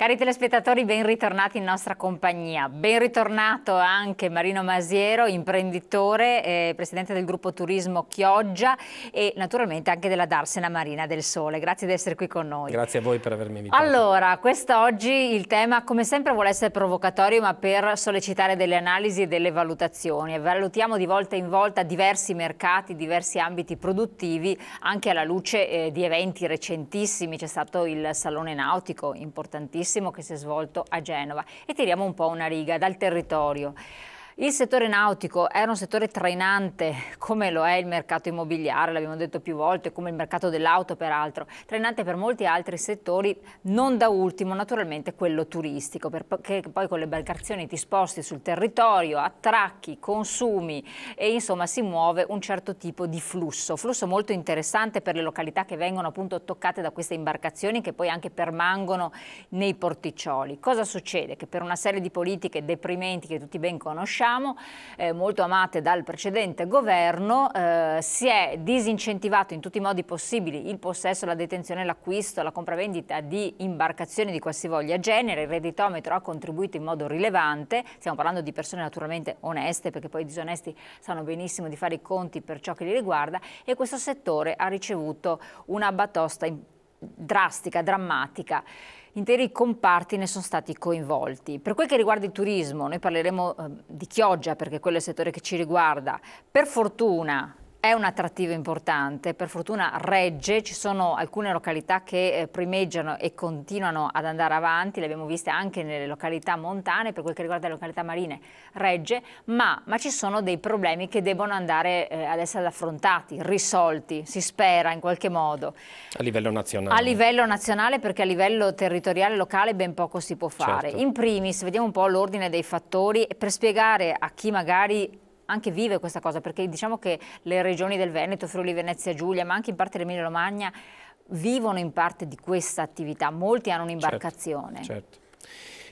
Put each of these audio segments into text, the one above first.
Cari telespettatori, ben ritornati in nostra compagnia. Ben ritornato anche Marino Masiero, imprenditore, presidente del gruppo turismo Chioggia e naturalmente anche della Darsena Marina del Sole. Grazie di essere qui con noi. Grazie a voi per avermi invitato. Allora, quest'oggi il tema, come sempre, vuole essere provocatorio, ma per sollecitare delle analisi e delle valutazioni. Valutiamo di volta in volta diversi mercati, diversi ambiti produttivi, anche alla luce di eventi recentissimi. C'è stato il Salone Nautico, importantissimo, che si è svolto a Genova, e tiriamo un po' una riga dal territorio. Il settore nautico è un settore trainante, come lo è il mercato immobiliare, l'abbiamo detto più volte, come il mercato dell'auto peraltro, trainante per molti altri settori, non da ultimo naturalmente quello turistico, perché poi con le imbarcazioni ti sposti sul territorio, attracchi, consumi e insomma si muove un certo tipo di flusso molto interessante per le località che vengono appunto toccate da queste imbarcazioni, che poi anche permangono nei porticcioli. Cosa succede? Che per una serie di politiche deprimenti che tutti ben conosciamo, molto amate dal precedente governo, si è disincentivato in tutti i modi possibili il possesso, la detenzione, l'acquisto, la compravendita di imbarcazioni di qualsivoglia genere. Il redditometro ha contribuito in modo rilevante, stiamo parlando di persone naturalmente oneste, perché poi i disonesti sanno benissimo di fare i conti per ciò che li riguarda, e questo settore ha ricevuto una batosta drastica, drammatica. Interi comparti ne sono stati coinvolti. Per quel che riguarda il turismo, noi parleremo di Chioggia, perché quello è il settore che ci riguarda. Per fortuna è un attrattivo importante, per fortuna regge, ci sono alcune località che primeggiano e continuano ad andare avanti, le abbiamo viste anche nelle località montane. Per quel che riguarda le località marine regge, ma ci sono dei problemi che devono andare ad essere affrontati, risolti, si spera in qualche modo. A livello nazionale. A livello nazionale, perché a livello territoriale, locale, ben poco si può fare. Certo. In primis, vediamo un po' l'ordine dei fattori per spiegare a chi magari anche vive questa cosa, perché diciamo che le regioni del Veneto, Friuli, Venezia Giulia, ma anche in parte l'Emilia Romagna, vivono in parte di questa attività. Molti hanno un'imbarcazione. Certo.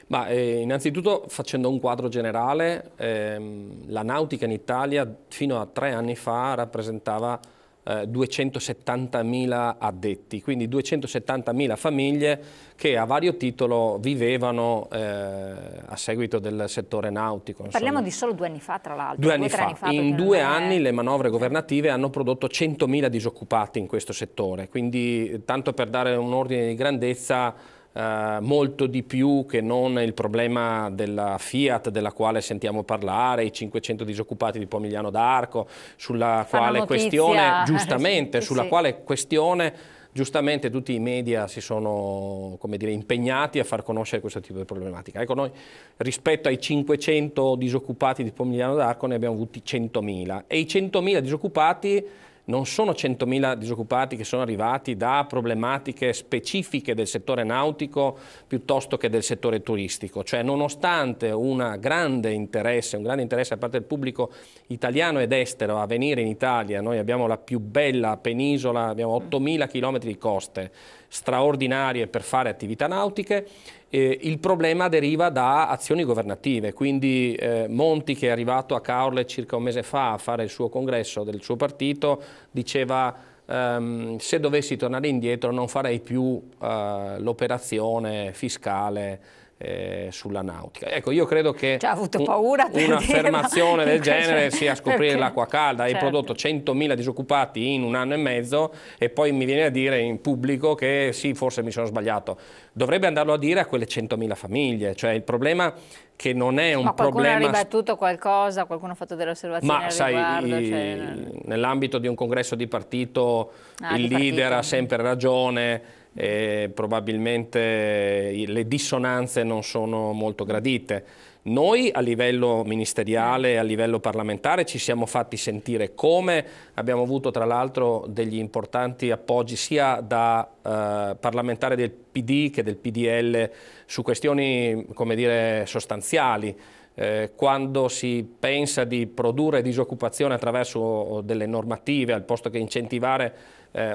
Ma innanzitutto, facendo un quadro generale, la nautica in Italia fino a 3 anni fa rappresentava 270.000 addetti, quindi 270.000 famiglie che a vario titolo vivevano a seguito del settore nautico. Parliamo di solo 2 anni fa, tra l'altro. 2 anni fa. In 2 anni le manovre governative hanno prodotto 100.000 disoccupati in questo settore, quindi tanto per dare un ordine di grandezza, molto di più che non il problema della Fiat, della quale sentiamo parlare, i 500 disoccupati di Pomigliano d'Arco, sulla quale questione, giustamente, giustamente tutti i media si sono, come dire, impegnati a far conoscere questo tipo di problematica. Ecco, noi rispetto ai 500 disoccupati di Pomigliano d'Arco ne abbiamo avuti 100.000, e i 100.000 disoccupati non sono 100.000 disoccupati che sono arrivati da problematiche specifiche del settore nautico piuttosto che del settore turistico. Cioè, nonostante un grande interesse da parte del pubblico italiano ed estero a venire in Italia, noi abbiamo la più bella penisola, abbiamo 8.000 km di coste straordinarie per fare attività nautiche. Il problema deriva da azioni governative, quindi Monti, che è arrivato a Caorle circa un mese fa a fare il suo congresso del suo partito, diceva se dovessi tornare indietro non farei più l'operazione fiscale sulla nautica. Ecco, io credo che un'affermazione del genere sia scoprire l'acqua calda. Hai prodotto 100.000 disoccupati in 1 anno e mezzo e poi mi viene a dire in pubblico che sì, forse mi sono sbagliato. Dovrebbe andarlo a dire a quelle 100.000 famiglie. Cioè, il problema che non è un problema... Ma qualcuno ha ribattuto qualcosa? Qualcuno ha fatto delle osservazioni al riguardo? Nell'ambito di un congresso di partito il leader ha sempre ragione. Probabilmente le dissonanze non sono molto gradite. Noi a livello ministeriale e a livello parlamentare ci siamo fatti sentire, come abbiamo avuto tra l'altro degli importanti appoggi sia da parlamentari del PD che del PDL su questioni, come dire, sostanziali. Quando si pensa di produrre disoccupazione attraverso delle normative al posto che incentivare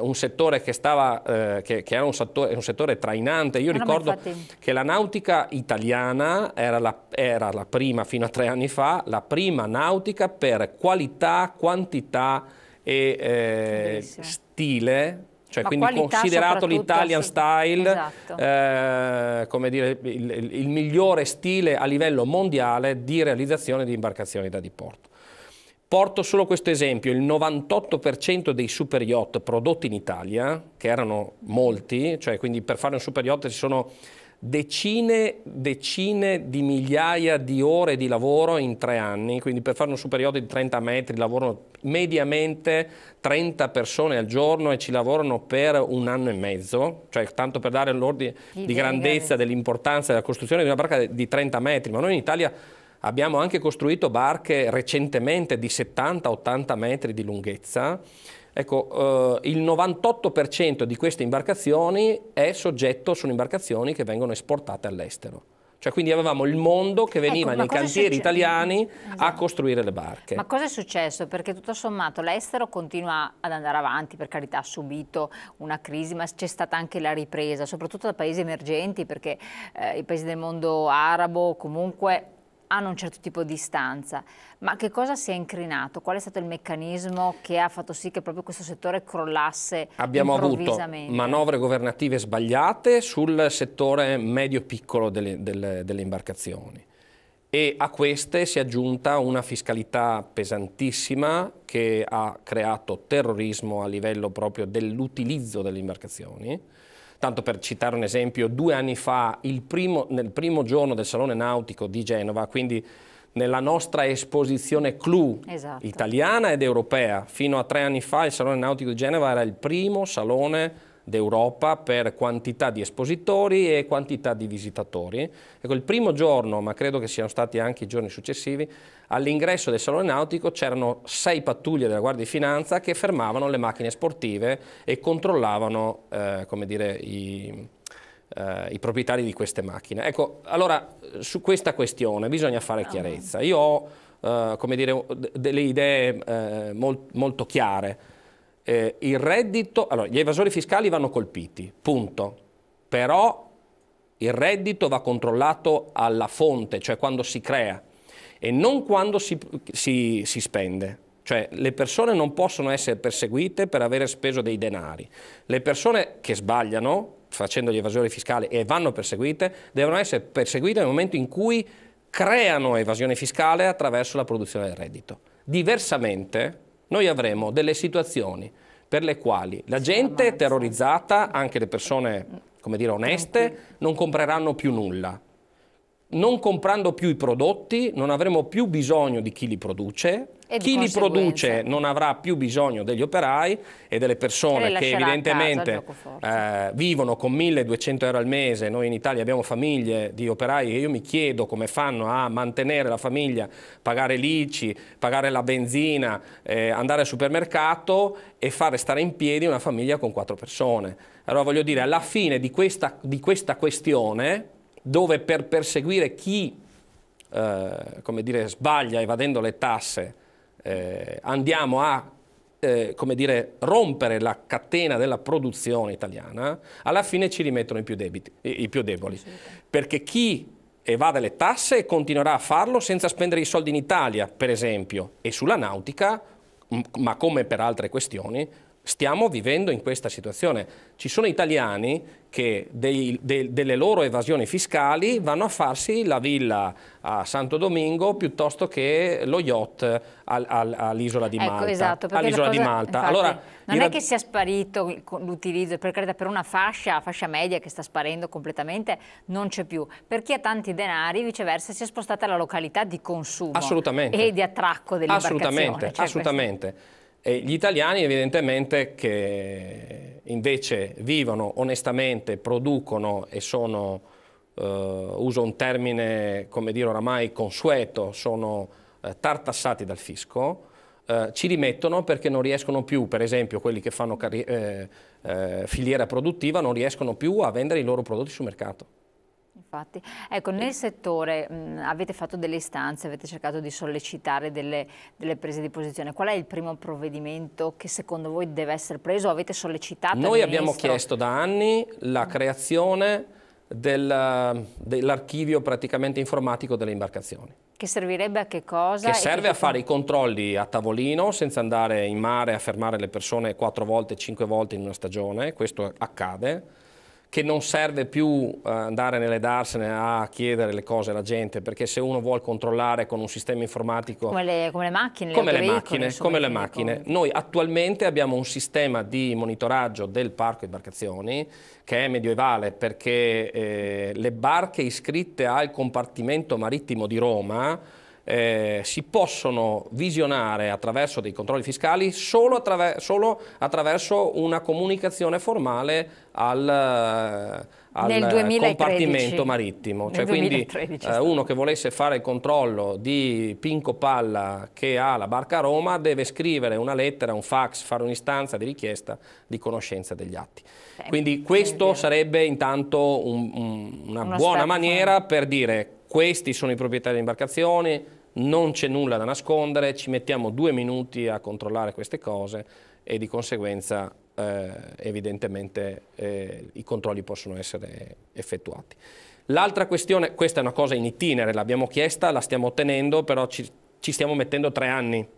un settore che era un settore trainante. Io ricordo che la nautica italiana era la prima, fino a 3 anni fa, la prima nautica per qualità, quantità e stile cioè Ma quindi considerato l'Italian style, esatto. come dire, il migliore stile a livello mondiale di realizzazione di imbarcazioni da diporto. Porto solo questo esempio: il 98% dei super yacht prodotti in Italia, che erano molti, cioè quindi per fare un super yacht ci sono decine di migliaia di ore di lavoro in 3 anni, quindi per fare un super yacht di 30 metri lavorano mediamente 30 persone al giorno e ci lavorano per 1 anno e mezzo, cioè tanto per dare l'ordine di grandezza dell'importanza della costruzione di una barca di 30 metri, ma noi in Italia abbiamo anche costruito barche recentemente di 70-80 metri di lunghezza. Ecco, il 98% di queste imbarcazioni sono imbarcazioni che vengono esportate all'estero. Cioè quindi avevamo il mondo che veniva nei cantieri italiani a costruire le barche. Ma cosa è successo? Perché tutto sommato l'estero continua ad andare avanti, per carità ha subito una crisi, ma c'è stata anche la ripresa, soprattutto da paesi emergenti, perché i paesi del mondo arabo comunque hanno un certo tipo di istanza. Ma che cosa si è incrinato? Qual è stato il meccanismo che ha fatto sì che proprio questo settore crollasse Abbiamo improvvisamente? avuto manovre governative sbagliate sul settore medio-piccolo delle imbarcazioni, e a queste si è aggiunta una fiscalità pesantissima che ha creato terrorismo a livello proprio dell'utilizzo delle imbarcazioni. Tanto per citare un esempio, 2 anni fa, nel primo giorno del Salone Nautico di Genova, quindi nella nostra esposizione clou italiana ed europea, fino a 3 anni fa il Salone Nautico di Genova era il primo salone d'Europa per quantità di espositori e quantità di visitatori. Ecco, il primo giorno, ma credo che siano stati anche i giorni successivi, all'ingresso del Salone Nautico c'erano 6 pattuglie della Guardia di Finanza che fermavano le macchine sportive e controllavano come dire, i proprietari di queste macchine. Ecco, allora su questa questione bisogna fare chiarezza. Io ho come dire, delle idee molto chiare. Il reddito, allora, gli evasori fiscali vanno colpiti, punto. Però il reddito va controllato alla fonte, cioè quando si crea, e non quando si spende. Cioè le persone non possono essere perseguite per avere speso dei denari. Le persone che sbagliano facendo gli evasori fiscali e vanno perseguite, devono essere perseguite nel momento in cui creano evasione fiscale attraverso la produzione del reddito. Diversamente noi avremo delle situazioni per le quali la gente terrorizzata, anche le persone, come dire, oneste, non compreranno più nulla. Non comprando più i prodotti non avremo più bisogno di chi li produce, chi li produce non avrà più bisogno degli operai e delle persone che evidentemente vivono con 1.200 euro al mese. Noi in Italia abbiamo famiglie di operai e io mi chiedo come fanno a mantenere la famiglia, pagare l'ICI, pagare la benzina, andare al supermercato e fare stare in piedi una famiglia con 4 persone. Allora voglio dire, alla fine di questa questione, dove per perseguire chi come dire, sbaglia evadendo le tasse andiamo a come dire, rompere la catena della produzione italiana, alla fine ci rimettono i più deboli. Perché chi evade le tasse continuerà a farlo senza spendere i soldi in Italia, per esempio, e sulla nautica, ma come per altre questioni, stiamo vivendo in questa situazione. Ci sono italiani che delle loro evasioni fiscali vanno a farsi la villa a Santo Domingo piuttosto che lo yacht all'isola di Malta. Ecco, esatto, all'isola di Malta. Infatti, allora, non è che sia sparito l'utilizzo, per carità, per una fascia media che sta sparendo completamente, non c'è più. Per chi ha tanti denari, viceversa, si è spostata la località di consumo e di attracco dell'imbarcazione. Assolutamente. E gli italiani evidentemente che invece vivono onestamente, producono e sono, uso un termine come dire oramai consueto, sono tartassati dal fisco, ci rimettono perché non riescono più, per esempio quelli che fanno filiera produttiva non riescono più a vendere i loro prodotti sul mercato. Infatti, ecco, nel settore avete fatto delle istanze, avete cercato di sollecitare delle prese di posizione. Qual è il primo provvedimento che secondo voi deve essere preso? Avete sollecitato? Noi abbiamo chiesto da anni la creazione dell'archivio praticamente informatico delle imbarcazioni. Che servirebbe a che cosa? Che serve a fare i controlli a tavolino senza andare in mare a fermare le persone 4 volte, 5 volte in una stagione, questo accade, che non serve più andare nelle darsene a chiedere le cose alla gente, perché se uno vuole controllare con un sistema informatico... Come le macchine, come le macchine. Noi attualmente abbiamo un sistema di monitoraggio del parco imbarcazioni che è medievale, perché le barche iscritte al compartimento marittimo di Roma si possono visionare attraverso dei controlli fiscali solo attraverso una comunicazione formale al compartimento marittimo. Cioè, quindi uno che volesse fare il controllo di Pinco Palla che ha la barca a Roma deve scrivere una lettera, un fax, fare un'istanza di richiesta di conoscenza degli atti. Quindi questo sarebbe intanto una buona maniera per dire: questi sono i proprietari di imbarcazioni, non c'è nulla da nascondere, ci mettiamo 2 minuti a controllare queste cose e di conseguenza evidentemente i controlli possono essere effettuati. L'altra questione, questa è una cosa in itinere, l'abbiamo chiesta, la stiamo ottenendo, però ci stiamo mettendo 3 anni.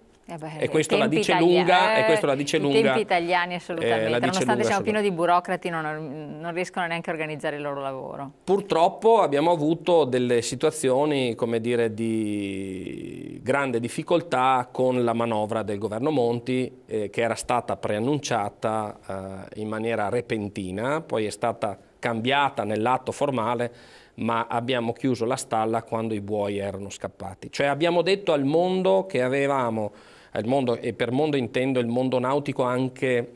E questo la dice lunga, I tempi italiani assolutamente, nonostante siamo pieni di burocrati, non riescono neanche a organizzare il loro lavoro. Purtroppo abbiamo avuto delle situazioni, come dire, di grande difficoltà con la manovra del governo Monti, che era stata preannunciata in maniera repentina, poi è stata cambiata nell'atto formale, ma abbiamo chiuso la stalla quando i buoi erano scappati. Cioè abbiamo detto al mondo che avevamo, e per mondo intendo il mondo nautico anche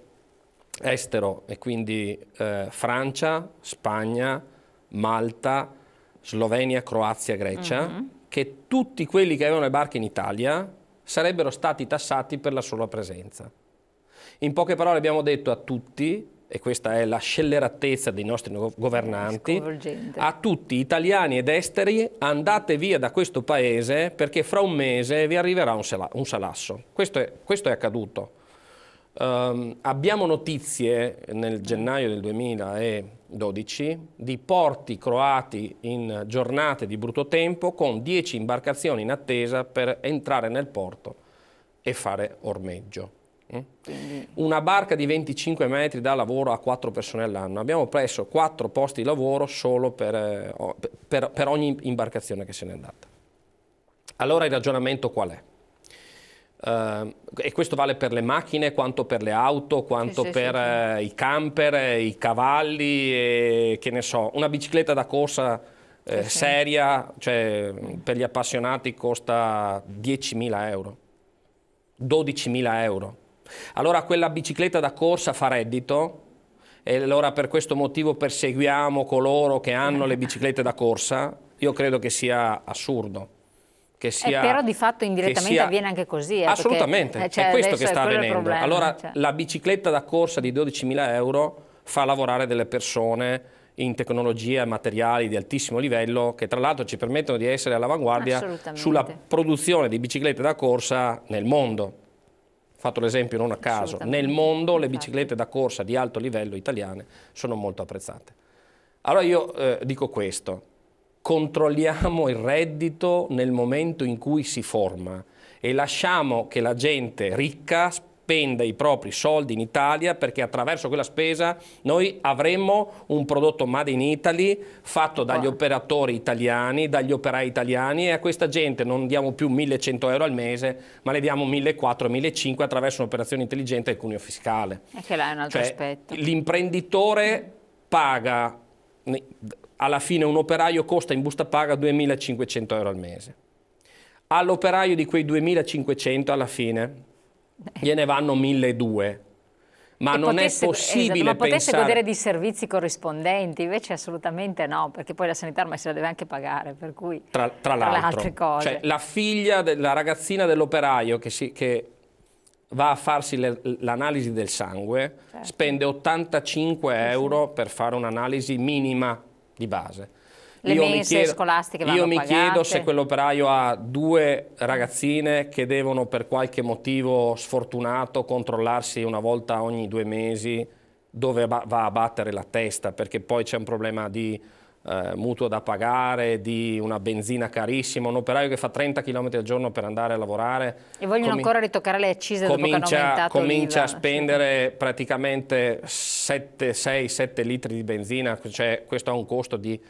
estero, e quindi Francia, Spagna, Malta, Slovenia, Croazia, Grecia, che tutti quelli che avevano le barche in Italia sarebbero stati tassati per la sola presenza. In poche parole abbiamo detto a tutti, e questa è la scelleratezza dei nostri governanti, a tutti, italiani ed esteri: andate via da questo paese perché fra un mese vi arriverà un salasso. Questo è accaduto. Abbiamo notizie nel gennaio del 2012 di porti croati in giornate di brutto tempo con 10 imbarcazioni in attesa per entrare nel porto e fare ormeggio. Una barca di 25 metri dà lavoro a 4 persone all'anno. Abbiamo preso 4 posti di lavoro solo per ogni imbarcazione che se n'è andata. Allora il ragionamento qual è? E questo vale per le macchine quanto per le auto, quanto per i camper, i cavalli, e, che ne so, una bicicletta da corsa seria, cioè per gli appassionati costa 10.000 euro, 12.000 euro. Allora quella bicicletta da corsa fa reddito, e allora per questo motivo perseguiamo coloro che hanno le biciclette da corsa? Io credo che sia assurdo. Però di fatto indirettamente avviene anche così. Assolutamente, perché, è questo che sta avvenendo. Allora la bicicletta da corsa di 12.000 euro fa lavorare delle persone in tecnologie e materiali di altissimo livello, che tra l'altro ci permettono di essere all'avanguardia sulla produzione di biciclette da corsa nel mondo. Ho fatto l'esempio non a caso, nel mondo le biciclette da corsa di alto livello italiane sono molto apprezzate. Allora io dico questo: controlliamo il reddito nel momento in cui si forma e lasciamo che la gente ricca spenda i propri soldi in Italia, perché attraverso quella spesa noi avremmo un prodotto made in Italy fatto dagli operatori italiani, dagli operai italiani, e a questa gente non diamo più 1.100 euro al mese, ma le diamo 1.400, 1.500 attraverso un'operazione intelligente del cuneo fiscale. E che là è un altro aspetto. L'imprenditore paga, alla fine un operaio costa in busta paga 2.500 euro al mese. All'operaio di quei 2.500 alla fine gliene vanno 1.200. Ma non è possibile ma potesse pensare... godere di servizi corrispondenti, invece assolutamente no, perché poi la sanità ormai se la deve anche pagare, per cui tra le altre cose. Cioè, la figlia, la ragazzina dell'operaio che va a farsi l'analisi del sangue, spende 85 euro per fare un'analisi minima di base. Le mense scolastiche vanno pagate. Io mi chiedo se quell'operaio ha 2 ragazzine che devono per qualche motivo sfortunato controllarsi una volta ogni 2 mesi dove va a battere la testa, perché poi c'è un problema di mutuo da pagare, di una benzina carissima, un operaio che fa 30 km al giorno per andare a lavorare. E vogliono ancora ritoccare le accise dopo che hanno aumentato comincia a spendere praticamente 6-7 litri di benzina, cioè questo ha un costo di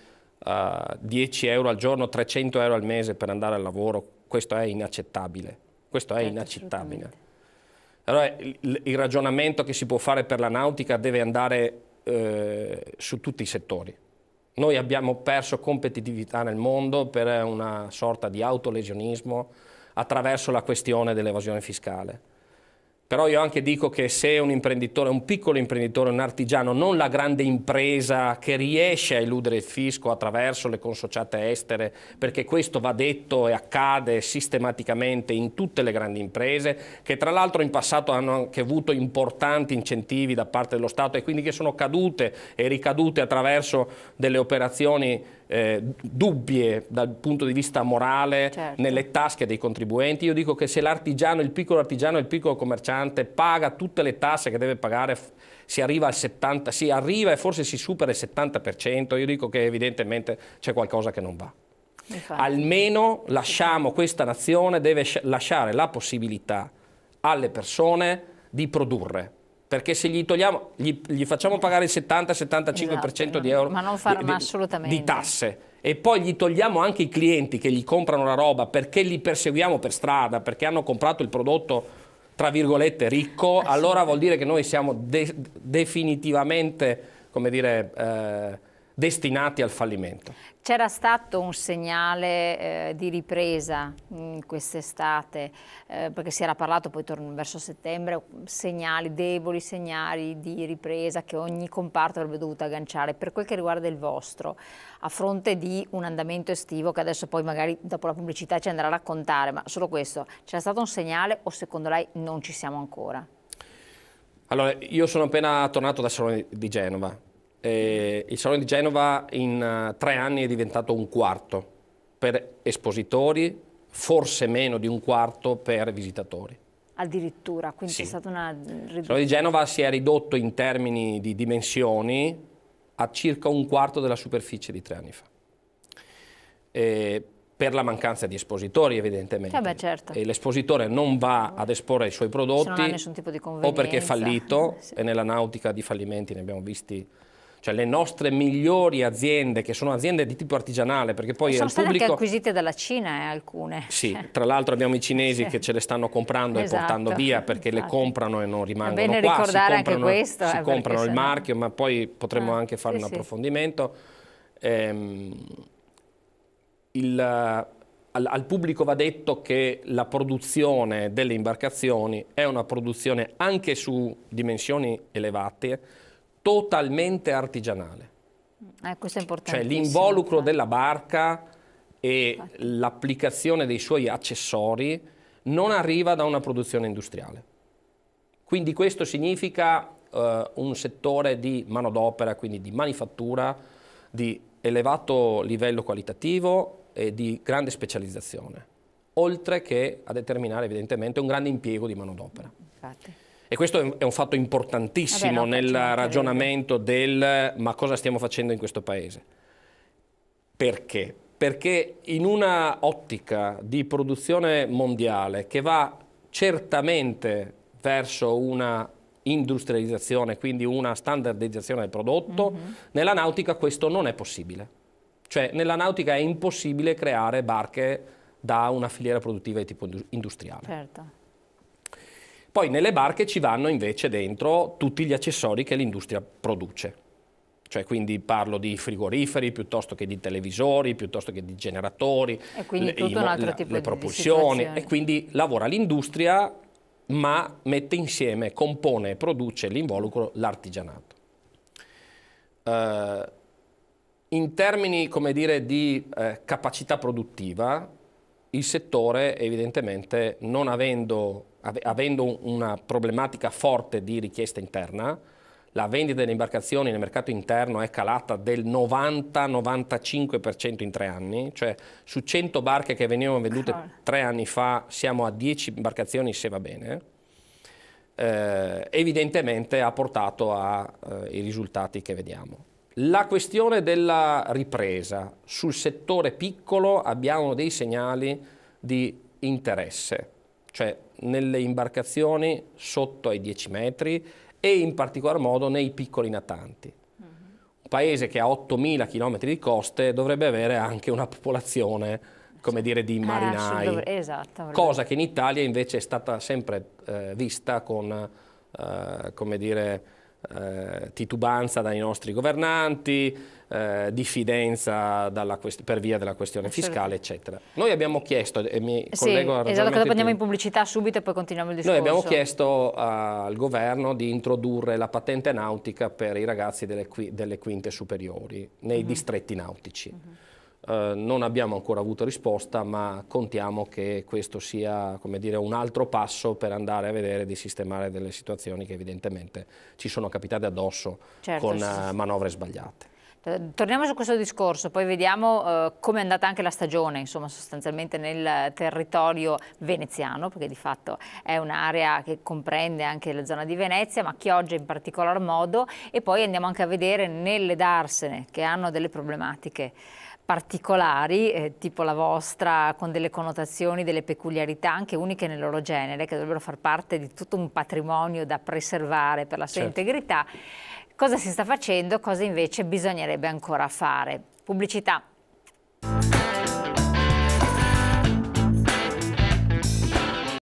10 euro al giorno, 300 euro al mese per andare al lavoro. Questo è inaccettabile. Questo è inaccettabile. Allora il ragionamento che si può fare per la nautica deve andare su tutti i settori. Noi abbiamo perso competitività nel mondo per una sorta di autolesionismo attraverso la questione dell'evasione fiscale. Però io anche dico che se un imprenditore, un piccolo imprenditore, un artigiano, non la grande impresa che riesce a eludere il fisco attraverso le consociate estere, perché questo va detto e accade sistematicamente in tutte le grandi imprese, che tra l'altro in passato hanno anche avuto importanti incentivi da parte dello Stato e quindi che sono cadute e ricadute attraverso delle operazioni dubbie dal punto di vista morale, certo, nelle tasche dei contribuenti. Io dico che se l'artigiano, il piccolo artigiano, il piccolo commerciante paga tutte le tasse che deve pagare, si arriva al 70%, si arriva e forse si supera il 70%, io dico che evidentemente c'è qualcosa che non va. Infatti. Almeno lasciamo, questa nazione deve lasciare la possibilità alle persone di produrre. Perché se gli togliamo, gli facciamo pagare il 70-75% esatto, di euro di tasse e poi gli togliamo anche i clienti che gli comprano la roba perché li perseguiamo per strada, perché hanno comprato il prodotto tra virgolette ricco, allora vuol dire che noi siamo definitivamente, come dire, destinati al fallimento. C'era stato un segnale di ripresa in quest'estate, perché si era parlato poi verso settembre, segnali deboli, segnali di ripresa che ogni comparto avrebbe dovuto agganciare. Per quel che riguarda il vostro, a fronte di un andamento estivo che adesso poi magari dopo la pubblicità ci andrà a raccontare, ma solo questo, c'era stato un segnale o secondo lei non ci siamo ancora? Allora, io sono appena tornato dal Salone di Genova. Il Salone di Genova in 3 anni è diventato un quarto per espositori, forse meno di un quarto per visitatori. Addirittura, quindi sì, c'è stata una riduzione. Il Salone di Genova si è ridotto in termini di dimensioni a circa un quarto della superficie di 3 anni fa. Per la mancanza di espositori evidentemente. Beh, certo. E l'espositore non va ad esporre i suoi prodotti non ha nessun tipo di convenienza, o perché è fallito, sì, e nella nautica di fallimenti ne abbiamo visti. Cioè le nostre migliori aziende, che sono aziende di tipo artigianale, perché poi sono state pubblico... anche acquisite dalla Cina, alcune. Sì, tra l'altro abbiamo i cinesi che ce le stanno comprando esatto, e portando via perché le comprano e non rimangono qua. È bene ricordare anche questo. Si comprano il marchio, ma poi potremmo anche fare un approfondimento. Al pubblico va detto che la produzione delle imbarcazioni è una produzione anche su dimensioni elevate, totalmente artigianale. Questo è importante. Cioè l'involucro della barca e l'applicazione dei suoi accessori non arriva da una produzione industriale. Quindi questo significa un settore di manodopera, quindi di manifattura, di elevato livello qualitativo e di grande specializzazione, oltre che a determinare evidentemente un grande impiego di manodopera. E questo è un fatto importantissimo nel ragionamento del ma cosa stiamo facendo in questo paese. Perché? Perché in una ottica di produzione mondiale che va certamente verso una industrializzazione, quindi una standardizzazione del prodotto, nella nautica questo non è possibile. Cioè nella nautica è impossibile creare barche da una filiera produttiva di tipo industriale. Certo. Poi nelle barche ci vanno invece dentro tutti gli accessori che l'industria produce. Cioè quindi parlo di frigoriferi piuttosto che di televisori, piuttosto che di generatori, e quindi tutto un altro tipo le propulsioni. E quindi lavora l'industria ma mette insieme, compone e produce l'involucro l'artigianato. In termini, come dire, di capacità produttiva, il settore evidentemente non avendo una problematica forte di richiesta interna, la vendita delle imbarcazioni nel mercato interno è calata del 90-95% in 3 anni, cioè su 100 barche che venivano vendute 3 anni fa siamo a 10 imbarcazioni se va bene, evidentemente ha portato ai risultati che vediamo. La questione della ripresa. Sul settore piccolo abbiamo dei segnali di interesse, cioè nelle imbarcazioni sotto ai 10 metri e in particolar modo nei piccoli natanti. Un paese che ha 8.000 km di coste dovrebbe avere anche una popolazione, come dire, di marinai, esatto, cosa che in Italia invece è stata sempre vista con, come dire, titubanza dai nostri governanti, diffidenza per via della questione fiscale, eccetera. Noi abbiamo chiesto, e mi collego al esatto, che dopo andiamo in pubblicità subito e poi continuiamo il discorso. Noi abbiamo chiesto al governo di introdurre la patente nautica per i ragazzi delle quinte superiori nei distretti nautici. Non abbiamo ancora avuto risposta, ma contiamo che questo sia, come dire, un altro passo per andare a vedere di sistemare delle situazioni che evidentemente ci sono capitate addosso con manovre sbagliate. Torniamo su questo discorso, poi vediamo come è andata anche la stagione, insomma, sostanzialmente nel territorio veneziano, perché di fatto è un'area che comprende anche la zona di Venezia, ma Chioggia in particolar modo, e poi andiamo anche a vedere nelle darsene che hanno delle problematiche particolari, tipo la vostra, con delle connotazioni, delle peculiarità anche uniche nel loro genere, che dovrebbero far parte di tutto un patrimonio da preservare per la sua integrità. Cosa si sta facendo, cosa invece bisognerebbe ancora fare. Pubblicità.